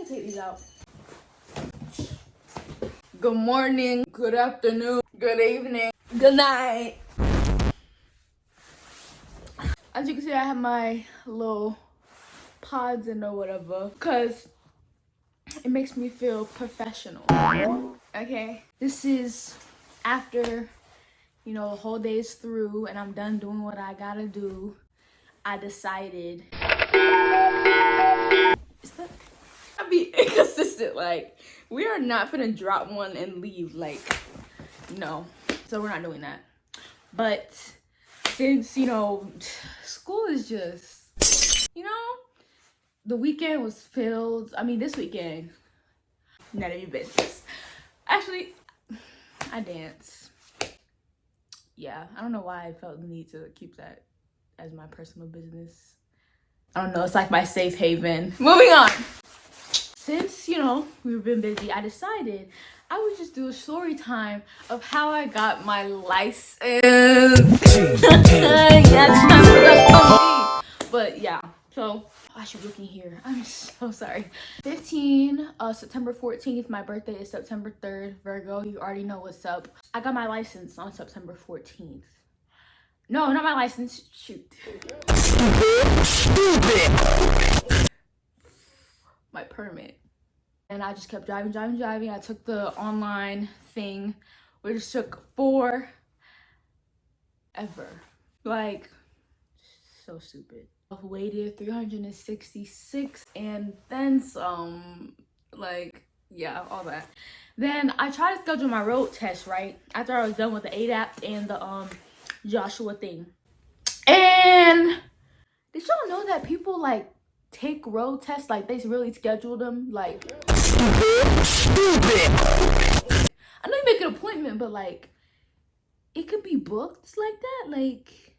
can take these out. Good morning, good afternoon, good evening, good night. As you can see, I have my little pods in or whatever, because it makes me feel professional. Okay, this is after, you know, the whole day is through and I'm done doing what I gotta do. I decided, I'll be inconsistent. Like, we are not gonna drop one and leave. Like, no. So we're not doing that. But since, you know, school is just, you know, the weekend was filled. I mean, this weekend, none of your business. Actually, I dance. Yeah, I don't know why I felt the need to keep that as my personal business. I don't know, it's like my safe haven. Moving on. Since, you know, we've been busy, I decided I would just do a story time of how I got my license. But yeah, so I should be looking here. I'm so sorry. September 14th. My birthday is September 3rd. Virgo, you already know what's up. I got my license on September 14th. No, not my license. Shoot. My permit. And I just kept driving. I took the online thing, which took forever. Like, so stupid. I waited 366 and then some. Like, yeah, all that. Then I tried to schedule my road test, right? After I was done with the ADAP and the Joshua thing. And did y'all know that people like take road tests, like they really schedule them? Like, I know you make an appointment, but like it could be booked like that. Like,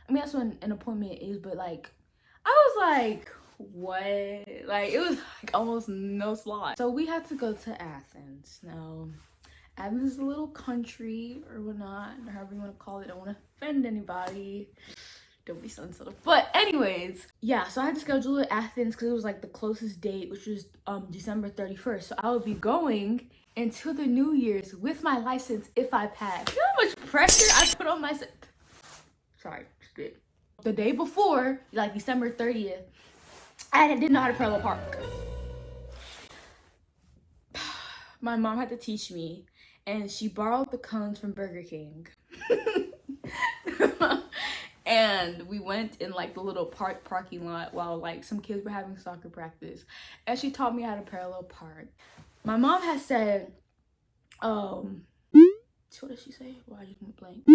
I mean, that's what an appointment is, but like I was like, what? Like, it was like almost no slot. So we had to go to Athens. Now, Athens is a little country or whatnot, or however you want to call it. I don't want to offend anybody. Don't be sensitive. But anyways, yeah, so I had to schedule it at Athens because it was like the closest date, which was December 31st. So I would be going into the New Year's with my license if I pass. You know how much pressure I put on myself? Sorry, spit. The day before, like December 30th, I didn't know how to parallel park. My mom had to teach me, and she borrowed the cones from Burger King. And we went in like the little parking lot while like some kids were having soccer practice, and she taught me how to parallel park. My mom has said, what did she say? Why I just went blank?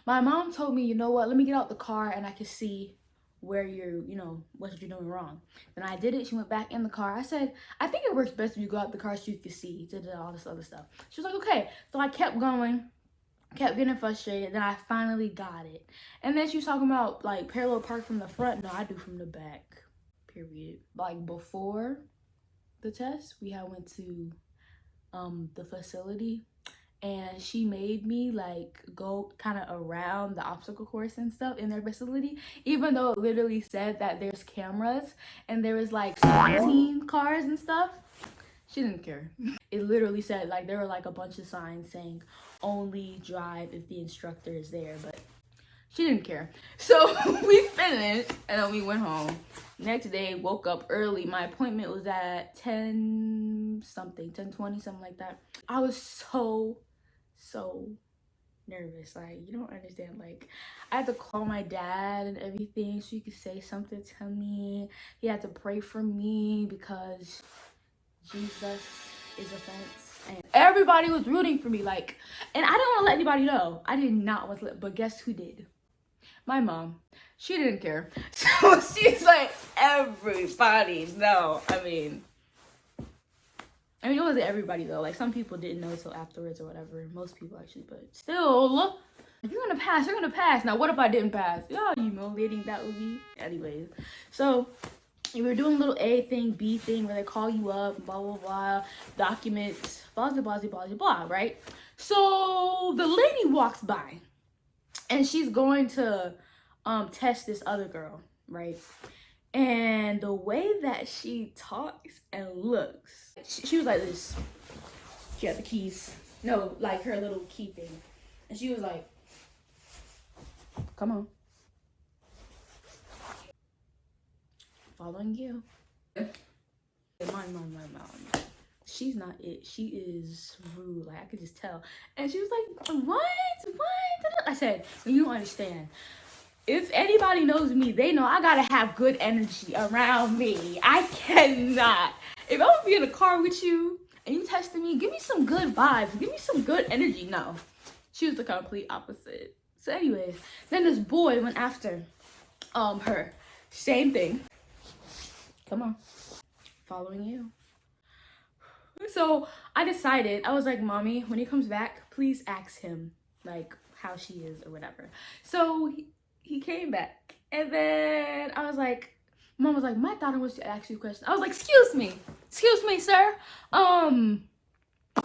My mom told me, you know what, let me get out the car and I can see where you're, you know, what you're doing wrong. Then I did it. She went back in the car. I said, I think it works best if you go out the car so you can see, all this other stuff. She was like, okay. So I kept going, kept getting frustrated. Then I finally got it. And then she was talking about like parallel park from the front. No, I do from the back, period. Like before the test, we had went to the facility, and she made me like go kind of around the obstacle course and stuff in their facility, even though it literally said that there's cameras and there was like 17 cars and stuff. She didn't care. It literally said like there were like a bunch of signs saying only drive if the instructor is there, but she didn't care. So we finished and then we went home. Next day, woke up early. My appointment was at 10 something, 10:20, something like that. I was so nervous. Like, you don't understand. Like, I had to call my dad and everything so he could say something to me. He had to pray for me because Jesus is a fence. And everybody was rooting for me. Like, and I didn't want to let anybody know. I did not want to let, but guess who did? My mom. She didn't care. So she's like, everybody know. I mean, it wasn't everybody though. Like, some people didn't know until afterwards or whatever. Most people actually, but still, if you're gonna pass, you're gonna pass. Now, what if I didn't pass? Y'all humiliating that would be. Anyways, so we were doing a little A thing, B thing, where they call you up, blah blah blah, documents, blah blah blah blah blah, right? So the lady walks by, and she's going to test this other girl, right? And the way that she talks and looks, she was like this. She had the keys. No, like her little key thing. And she was like, come on. Following you. My mom. She's not it. She is rude. Like, I could just tell. And she was like, what? I said, you don't understand. If anybody knows me, they know I gotta have good energy around me. I cannot. If I'm gonna be in a car with you and you testing me, give me some good vibes. Give me some good energy. No. She was the complete opposite. So anyways, then this boy went after her. Same thing. Come on. Following you. So I decided, I was like, mommy, when he comes back, please ask him like how she is or whatever. So he came back, and then I was like, mom was like, my daughter wants to ask you a question. I was like, excuse me, sir.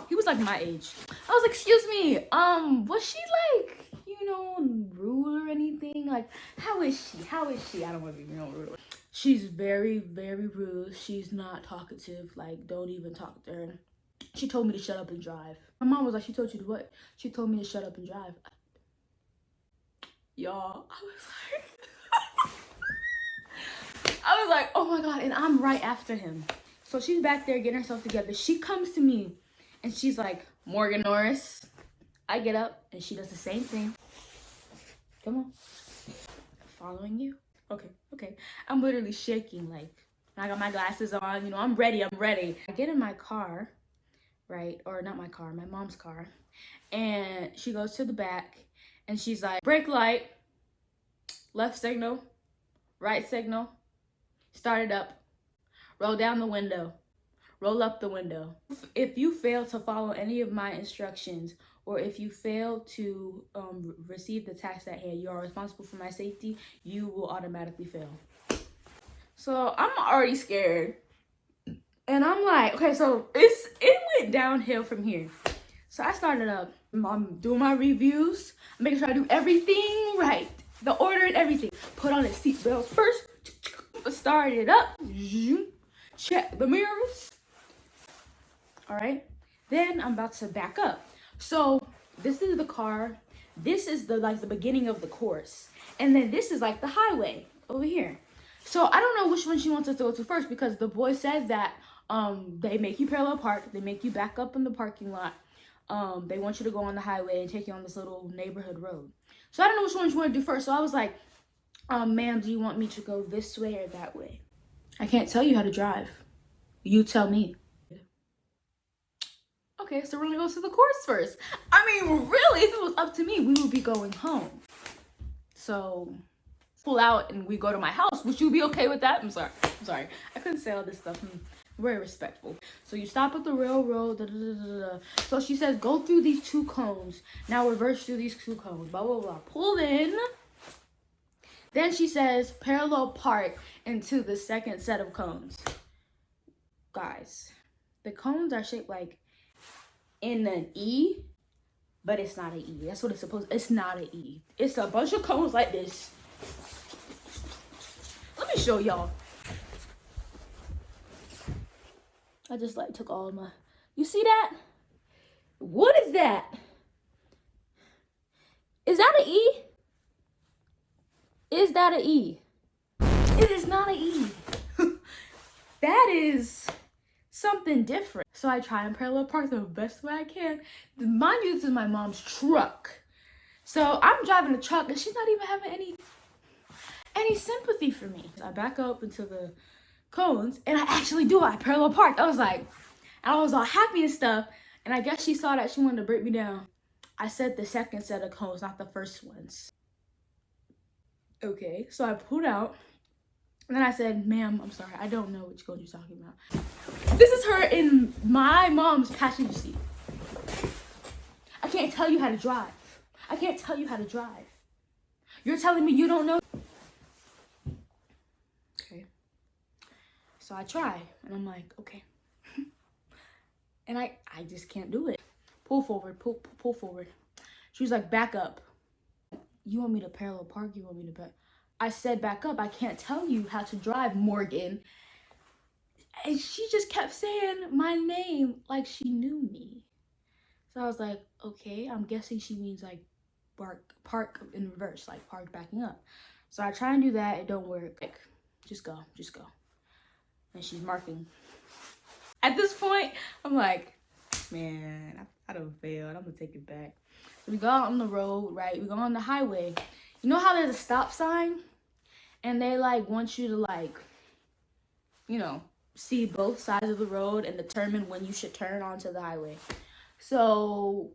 He was like my age. I was like, excuse me, was she like, you know, rude or anything? Like, how is she? I don't want to be, you know, rude. She's very, very rude. She's not talkative. Like, don't even talk to her. She told me to shut up and drive. My mom was like, she told you to what? She told me to shut up and drive. Y'all, I was like, oh my God, and I'm right after him. So she's back there getting herself together. She comes to me and she's like, Morgan Norris. I get up and she does the same thing. Come on. Following you. Okay. I'm literally shaking, like, I got my glasses on, you know, I'm ready. I get in my car, right? Or not my car, my mom's car. And she goes to the back and she's like, brake light, left signal, right signal, start it up, roll down the window, roll up the window. If you fail to follow any of my instructions, or if you fail to receive the task at hand, you are responsible for my safety, you will automatically fail. So I'm already scared. And I'm like, okay, so it went downhill from here. So I started up, I'm doing my reviews, making sure I do everything right. The order and everything. Put on a seatbelt first, start it up, check the mirrors. All right, then I'm about to back up. So this is the car. This is the beginning of the course. And then this is like the highway over here. So I don't know which one she wants us to go to first, because the boy says that they make you parallel park. They make you back up in the parking lot. They want you to go on the highway and take you on this little neighborhood road. So I don't know which one you want to do first. So I was like, ma'am, do you want me to go this way or that way? I can't tell you how to drive. You tell me. Okay, so we're gonna go to the course first. I mean, really, if it was up to me, we would be going home. So pull out and we go to my house. Would you be okay with that? I'm sorry. I couldn't say all this stuff. I'm very respectful. So you stop at the railroad. So she says, go through these 2 cones. Now reverse through these 2 cones. Blah, blah, blah. Pull in. Then she says, parallel park into the second set of cones. Guys, the cones are shaped like in an E, but it's not an E. That's what it's supposed. It's not an E. It's a bunch of cones like this. Let me show y'all. I just like took all of my. You see that? What is that? Is that an E? Is that an E? It is not an E. That is something different. So I try and parallel park the best way I can. Mind you, this is my mom's truck. So I'm driving a truck and she's not even having any sympathy for me. So I back up into the cones and I actually do it. I parallel parked. I was all happy and stuff. And I guess she saw that she wanted to break me down. I said the second set of cones, not the first ones. Okay, so I pulled out. And then I said, ma'am, I'm sorry, I don't know which cone you're talking about. This is her in my mom's passenger seat. I can't tell you how to drive. You're telling me you don't know? Okay. So I try, and I'm like, okay. And I just can't do it. Pull forward, pull forward. She was like, back up. You want me to parallel park? You want me to back? I said back up, I can't tell you how to drive, Morgan. And she just kept saying my name like she knew me. So I was like, okay, I'm guessing she means like park in reverse, like park backing up. So I try and do that, it don't work. Like, just go. And she's marking. At this point, I'm like, man, I done failed. I'm gonna take it back. So we go out on the road, right? We go on the highway. You know how there's a stop sign? And they like want you to like, you know, see both sides of the road and determine when you should turn onto the highway. So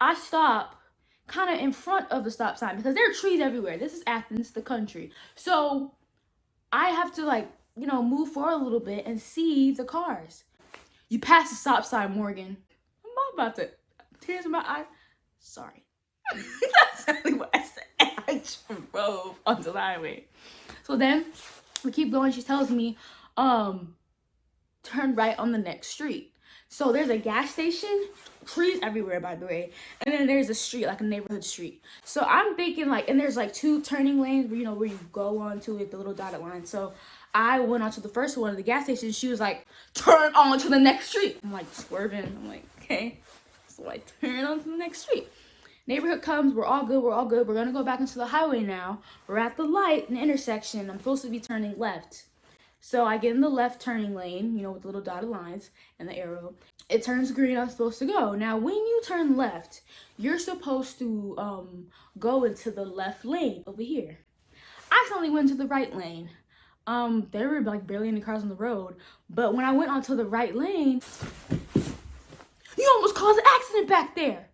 I stop kind of in front of the stop sign because there are trees everywhere. This is Athens, the country. So I have to like, you know, move forward a little bit and see the cars. You pass the stop sign, Morgan. I'm about to, tears in my eyes. Sorry. That's exactly what I said. I drove onto the highway. So then we keep going. She tells me, turn right on the next street. So there's a gas station, trees everywhere, by the way, and then there's a street, like a neighborhood street. So I'm thinking like, and there's like 2 turning lanes where, you know, where you go onto it, the little dotted line. So I went onto the first one at the gas station. She was like, turn on to the next street. I'm like swerving. I'm like, okay. So I turn on to the next street. Neighborhood comes, we're all good. We're gonna go back into the highway now. We're at the light, an intersection. I'm supposed to be turning left. So I get in the left turning lane, you know, with the little dotted lines and the arrow. It turns green, I'm supposed to go. Now, when you turn left, you're supposed to go into the left lane over here. I suddenly went to the right lane. There were like barely any cars on the road. But when I went onto the right lane, you almost caused an accident back there.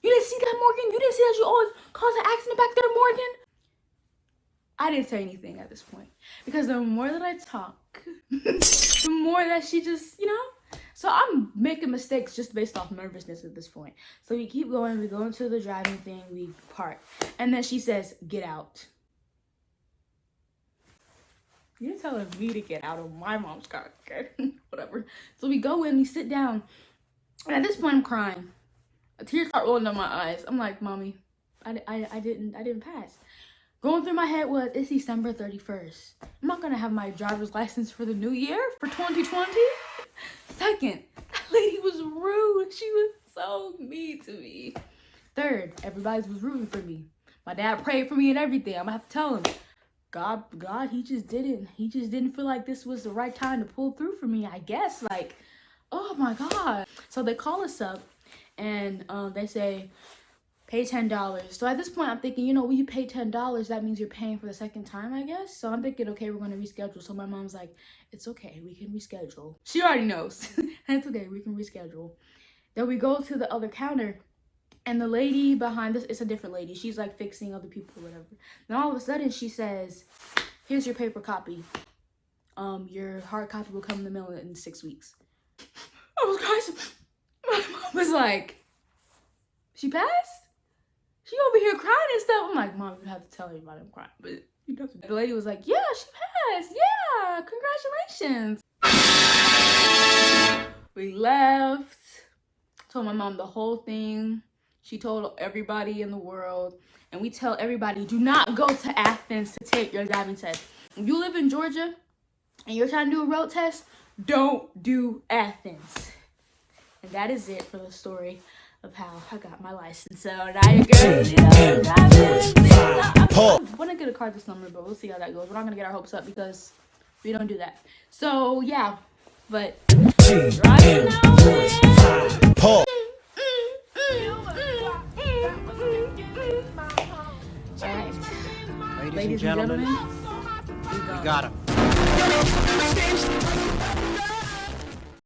You didn't see that, Morgan? You didn't see that you always caused an accident back there, Morgan? I didn't say anything at this point because the more that I talk, the more that she just, you know. So I'm making mistakes just based off nervousness at this point. So we keep going. We go into the driving thing. We park. And then she says, get out. You're telling me to get out of my mom's car. Okay, whatever. So we go in. We sit down. And at this point, I'm crying. A tear start rolling down my eyes. I'm like, Mommy, I didn't pass. Going through my head was, it's December 31st. I'm not gonna have my driver's license for the new year, for 2020. Second, that lady was rude. She was so mean to me. Third, everybody was rooting for me. My dad prayed for me and everything. I'm gonna have to tell him, God, he just didn't feel like this was the right time to pull through for me, I guess. Like, oh my God. So they call us up and they say, pay $10. So at this point, I'm thinking, you know, when you pay $10, that means you're paying for the second time, I guess. So I'm thinking, okay, we're going to reschedule. So my mom's like, it's okay, we can reschedule. She already knows. It's okay, we can reschedule. Then we go to the other counter, and the lady behind us, it's a different lady. She's like fixing other people or whatever. Then all of a sudden, she says, here's your paper copy. Your hard copy will come in the mail in 6 weeks. I was crying. My mom was like, she passed? She over here crying and stuff. I'm like, Mom, you have to tell everybody I'm crying. But you have to. The lady was like, yeah, she passed. Yeah, congratulations. We left. Told my mom the whole thing. She told everybody in the world. And we tell everybody, do not go to Athens to take your driving test. If you live in Georgia and you're trying to do a road test, don't do Athens. And that is it for the story of how I got my license. So now your girl, you know, I want to get a car this number, but we'll see how that goes. We're not gonna get our hopes up because we don't do that. So yeah, but driving now. Paul. Ladies and gentlemen, we got him.